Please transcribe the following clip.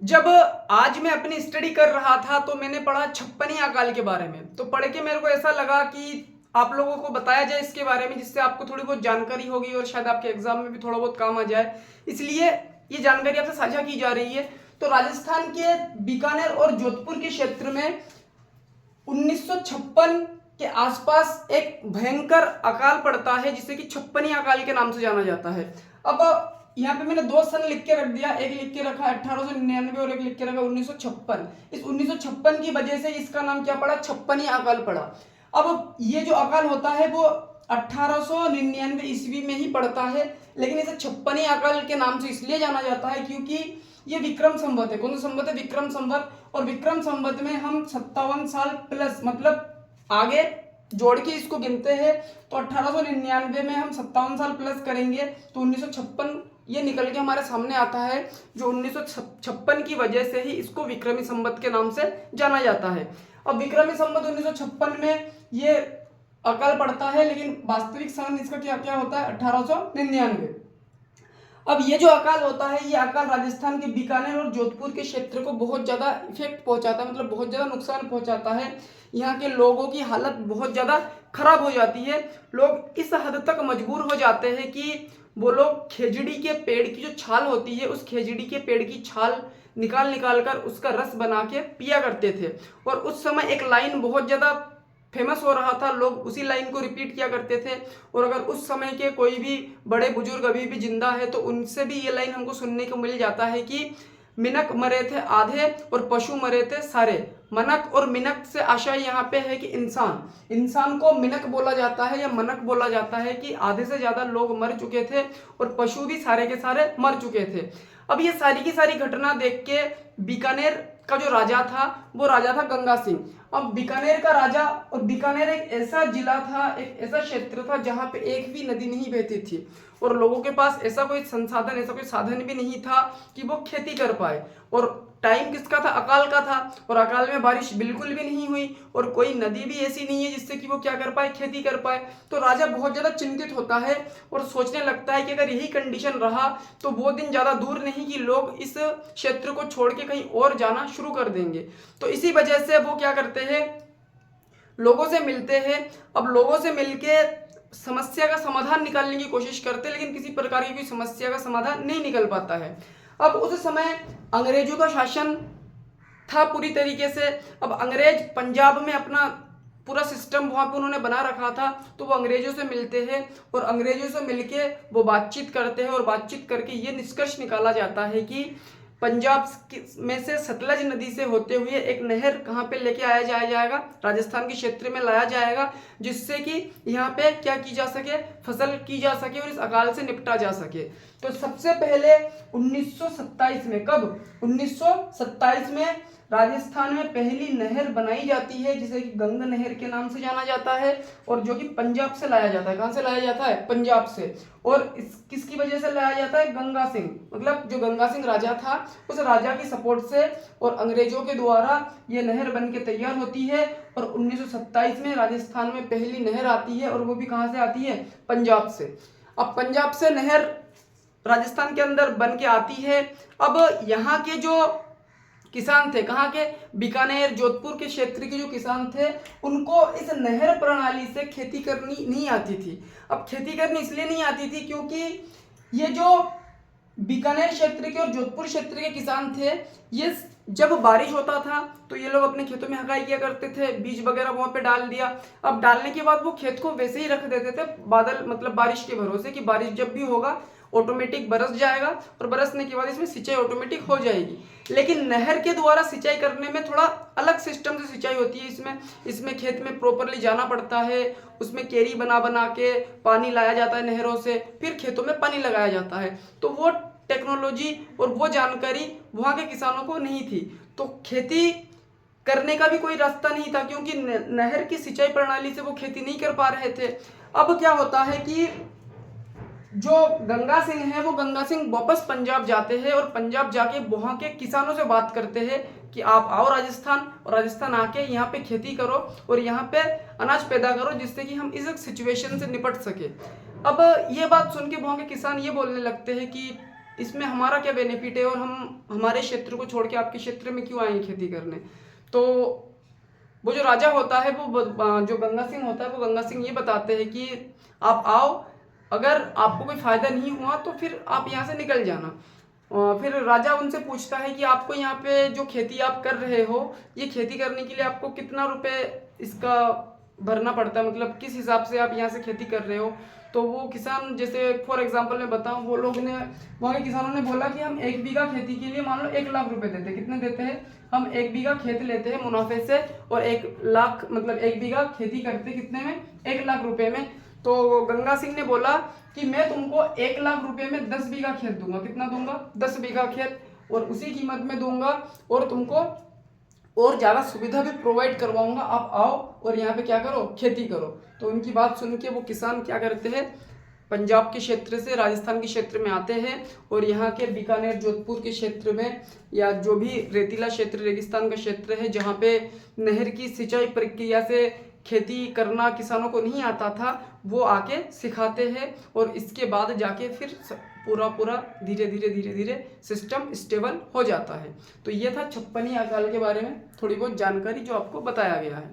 जब आज मैं अपनी स्टडी कर रहा था तो मैंने पढ़ा छप्पनी अकाल के बारे में। तो पढ़ के मेरे को ऐसा लगा कि आप लोगों को बताया जाए इसके बारे में, जिससे आपको थोड़ी बहुत जानकारी होगी और शायद आपके एग्जाम में भी थोड़ा बहुत काम आ जाए, इसलिए ये जानकारी आपसे साझा की जा रही है। तो राजस्थान के बीकानेर और जोधपुर के क्षेत्र में 1956 के आसपास एक भयंकर अकाल पड़ता है, जिसे कि छप्पनी अकाल के नाम से जाना जाता है। अब यहाँ पे मैंने दो सन लिख के रख दिया, एक लिख के रखा 1899 और एक लिख के रखा 1956। इस 1956 की वजह से इसका नाम क्या पड़ा, छप्पनी अकाल पड़ा। अब ये जो अकाल होता है वो 1899 ईस्वी में ही पड़ता है, लेकिन इसे छप्पनी अकाल के नाम से इसलिए जाना जाता है क्योंकि ये विक्रम संवत है। कौन सा संवत है? विक्रम संवत। और विक्रम संवत में हम 57 साल प्लस मतलब आगे जोड़ के इसको गिनते हैं, तो 1899 में हम 57 साल प्लस करेंगे तो 1956 ये निकल के हमारे सामने आता है, जो 1956 की वजह से ही इसको विक्रमी संवत के नाम से जाना जाता है। अब विक्रमी संवत 1956 में ये अकाल पड़ता है, लेकिन वास्तविक सन इसका क्या क्या होता है, 1899। अब ये जो अकाल होता है, ये अकाल राजस्थान के बीकानेर और जोधपुर के क्षेत्र को बहुत ज़्यादा इफेक्ट पहुंचाता है, मतलब बहुत ज़्यादा नुकसान पहुंचाता है। यहाँ के लोगों की हालत बहुत ज़्यादा खराब हो जाती है। लोग इस हद तक मजबूर हो जाते हैं कि वो लोग खेजड़ी के पेड़ की जो छाल होती है, उस खेजड़ी के पेड़ की छाल निकाल निकाल कर उसका रस बना के पिया करते थे। और उस समय एक लाइन बहुत ज़्यादा फेमस हो रहा था, लोग उसी लाइन को रिपीट किया करते थे। और अगर उस समय के कोई भी बड़े बुजुर्ग अभी भी जिंदा है तो उनसे भी ये लाइन हमको सुनने को मिल जाता है कि मिनक मरे थे आधे और पशु मरे थे सारे। मनक और मिनक से आशय यहाँ पे है कि इंसान को मिनक बोला जाता है या मनक बोला जाता है कि आधे से ज्यादा लोग मर चुके थे और पशु भी सारे के सारे मर चुके थे। अब ये सारी की सारी घटना देख के बीकानेर का जो राजा था वो राजा था गंगा सिंह। अब बीकानेर का राजा, और बीकानेर एक ऐसा जिला था, एक ऐसा क्षेत्र था जहाँ पे एक भी नदी नहीं बहती थी और लोगों के पास ऐसा कोई संसाधन, ऐसा कोई साधन भी नहीं था कि वो खेती कर पाए। और टाइम किसका था? अकाल का था। और अकाल में बारिश बिल्कुल भी नहीं हुई और कोई नदी भी ऐसी नहीं है जिससे कि वो क्या कर पाए, खेती कर पाए। तो राजा बहुत ज्यादा चिंतित होता है और सोचने लगता है कि अगर यही कंडीशन रहा तो वो दिन ज्यादा दूर नहीं कि लोग इस क्षेत्र को छोड़ के कहीं और जाना शुरू कर देंगे। तो इसी वजह से वो क्या करते हैं, लोगों से मिलते हैं। अब लोगों से मिलके समस्या का समाधान निकालने की कोशिश करते हैं, लेकिन किसी प्रकार की कोई समस्या का समाधान नहीं निकल पाता है। अब उस समय अंग्रेजों का शासन था पूरी तरीके से। अब अंग्रेज पंजाब में अपना पूरा सिस्टम वहां पे उन्होंने बना रखा था, तो वो अंग्रेजों से मिलते हैं और अंग्रेजों से मिलके वो बातचीत करते हैं और बातचीत करके ये निष्कर्ष निकाला जाता है कि पंजाब में से सतलज नदी से होते हुए एक नहर कहाँ पे लेके आया जाएगा, राजस्थान के क्षेत्र में लाया जाएगा, जिससे कि यहाँ पे क्या की जा सके, फसल की जा सके और इस अकाल से निपटा जा सके। तो सबसे पहले 1927 में, कब? 1927 में राजस्थान में पहली नहर बनाई जाती है, जिसे कि गंगा नहर के नाम से जाना जाता है और जो कि पंजाब से लाया जाता है। कहाँ से लाया जाता है? पंजाब से। और किसकी वजह से लाया जाता है? गंगा सिंह, मतलब जो गंगा सिंह राजा था उस राजा की सपोर्ट से और अंग्रेजों के द्वारा ये नहर बन के तैयार होती है। और 1927 में राजस्थान में पहली नहर आती है और वो भी कहाँ से आती है? पंजाब से। अब पंजाब से नहर राजस्थान के अंदर बन के आती है। अब यहाँ के जो किसान थे, कहाँ के? बीकानेर जोधपुर के क्षेत्र के जो किसान थे, उनको इस नहर प्रणाली से खेती करनी नहीं आती थी। अब खेती करनी इसलिए नहीं आती थी क्योंकि ये जो बीकानेर क्षेत्र के और जोधपुर क्षेत्र के किसान थे, ये जब बारिश होता था तो ये लोग अपने खेतों में हगाई किया करते थे, बीज वगैरह वहां पे डाल दिया। अब डालने के बाद वो खेत को वैसे ही रख देते थे बादल मतलब बारिश के भरोसे कि बारिश जब भी होगा ऑटोमेटिक बरस जाएगा और बरसने के बाद इसमें सिंचाई ऑटोमेटिक हो जाएगी। लेकिन नहर के द्वारा सिंचाई करने में थोड़ा अलग सिस्टम से सिंचाई होती है। इसमें खेत में प्रॉपरली जाना पड़ता है, उसमें केरी बना बना के पानी लाया जाता है नहरों से, फिर खेतों में पानी लगाया जाता है। तो वो टेक्नोलॉजी और वो जानकारी वहाँ के किसानों को नहीं थी, तो खेती करने का भी कोई रास्ता नहीं था क्योंकि नहर की सिंचाई प्रणाली से वो खेती नहीं कर पा रहे थे। अब क्या होता है कि जो गंगा सिंह है वो गंगा सिंह वापस पंजाब जाते हैं और पंजाब जाके वहाँ के किसानों से बात करते हैं कि आप आओ राजस्थान, और राजस्थान आके यहाँ पे खेती करो और यहाँ पे अनाज पैदा करो, जिससे कि हम इस सिचुएशन से निपट सके। अब ये बात सुन के वहाँ के किसान ये बोलने लगते हैं कि इसमें हमारा क्या बेनिफिट है, और हम हमारे क्षेत्र को छोड़ के आपके क्षेत्र में क्यों आए खेती करने। तो वो जो राजा होता है, वो जो गंगा सिंह होता है, वो गंगा सिंह ये बताते हैं कि आप आओ, अगर आपको कोई फायदा नहीं हुआ तो फिर आप यहाँ से निकल जाना। फिर राजा उनसे पूछता है कि आपको यहाँ पे जो खेती आप कर रहे हो, ये खेती करने के लिए आपको कितना रुपए इसका भरना पड़ता है, मतलब किस हिसाब से आप यहाँ से खेती कर रहे हो। तो वो किसान, जैसे फॉर एग्जांपल मैं बताऊं, वो लोग ने, वहाँ के किसानों ने बोला कि हम 1 बीघा खेती के लिए मान लो 1 लाख रुपए देते हैं। कितने देते हैं, हम 1 बीघा खेत लेते हैं मुनाफे से, और 1 लाख मतलब 1 बीघा खेती करते कितने में, 1 लाख रुपए में। तो गंगा सिंह ने बोला कि मैं तुमको 1 लाख रुपए में 10 बीघा खेत दूंगा। कितना दूंगा, 10 बीघा खेत, और उसी कीमत में दूंगा, और तुमको और ज़्यादा सुविधा भी प्रोवाइड करवाऊंगा। आप आओ और यहाँ पे क्या करो, खेती करो। तो उनकी बात सुन के वो किसान क्या करते हैं, पंजाब के क्षेत्र से राजस्थान के क्षेत्र में आते हैं, और यहाँ के बीकानेर, जोधपुर के क्षेत्र में, या जो भी रेतीला क्षेत्र, रेगिस्तान का क्षेत्र है, जहाँ पे नहर की सिंचाई प्रक्रिया से खेती करना किसानों को नहीं आता था, वो आके सिखाते हैं, और इसके बाद जाके फिर पूरा धीरे धीरे सिस्टम स्टेबल हो जाता है। तो ये था 56वीं अकाल के बारे में थोड़ी बहुत जानकारी जो आपको बताया गया है।